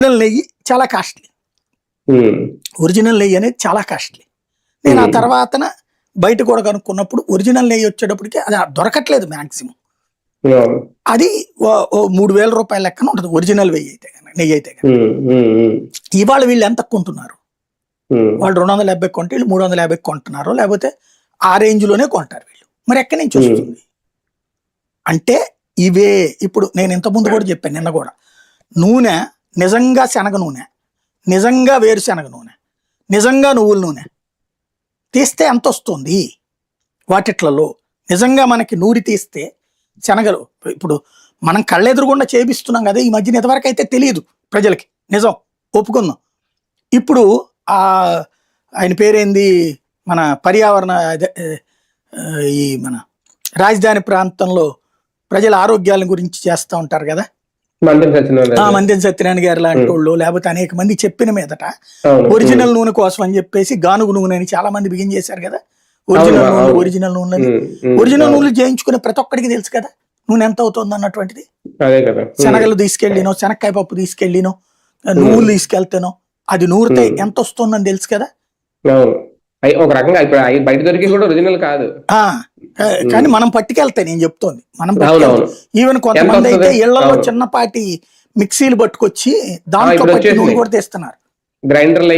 Original నెయ్యి చాలా costly. Original నెయ్యి అనేది చాలా కాస్ట్లీ. నేను ఆ తర్వాతన బయట కూడా కనుక్కున్నప్పుడు ఒరిజినల్ నెయ్యి వచ్చేటప్పటికి అది దొరకట్లేదు మాక్సిమం. అది 3,000 రూపాయల లెక్కన ఉంటుంది ఒరిజినల్ నెయ్యి అయితే కనుక. ఇవాళ వీళ్ళు ఎంత కొంటున్నారు? వాళ్ళు 250 కొంటే వీళ్ళు 350 కొంటున్నారు, లేకపోతే ఆ రేంజ్ లోనే కొంటారు వీళ్ళు. మరి ఎక్కడి నుంచి వస్తుంది అంటే ఇవే. ఇప్పుడు నేను ఇంతకుముందు కూడా చెప్పాను, నిన్న కూడా, నూనె నిజంగా శనగ నూనె, నిజంగా వేరుశనగ నూనె, నిజంగా నువ్వుల నూనె తీస్తే ఎంత వస్తుంది వాటిట్లలో? నిజంగా మనకి నూరి తీస్తే శనగలు ఇప్పుడు మనం కళ్ళెదురుగుండా చేపిస్తున్నాం కదా. ఈ మధ్యన ఇంతవరకు అయితే తెలియదు ప్రజలకి, నిజం ఒప్పుకుందాం. ఇప్పుడు ఆయన పేరేంది, మన పర్యావరణ ఈ మన రాజధాని ప్రాంతంలో ప్రజల ఆరోగ్యాల గురించి చేస్తూ ఉంటారు కదా, మందెం సత్యనారాయణ గారు లాంటి వాళ్ళు, లేకపోతే అనేక మంది చెప్పిన మీదట ఒరిజినల్ నూనె కోసం అని చెప్పేసి గానుగు నూనె అని చాలా మంది బిగిన్ చేశారు కదా. ఒరిజినల్ నూనెలు చేయించుకునే ప్రతి ఒక్కడికి తెలుసు కదా నూనె ఎంత అవుతుంది అన్నటువంటిది. శనగలు తీసుకెళ్ళినో, శనక్కాయ పప్పు తీసుకెళ్ళినో, నువ్వులు తీసుకెళ్తానో అది నూరితే ఎంత వస్తుందని తెలుసు కదా. ఒక రకంగా బయట దొరికి కూడా ఒరిజినల్ కాదు, కానీ మనం పట్టుకెళ్తే నేను చెప్తోంది మనం ఈవెన్ కొంతమంది అయితే ఇళ్లలో చిన్నపాటి మిక్సీలు పట్టుకొచ్చి దాంట్లో పట్టి నూనె కూడా తీస్తున్నారు. గ్రైండర్లు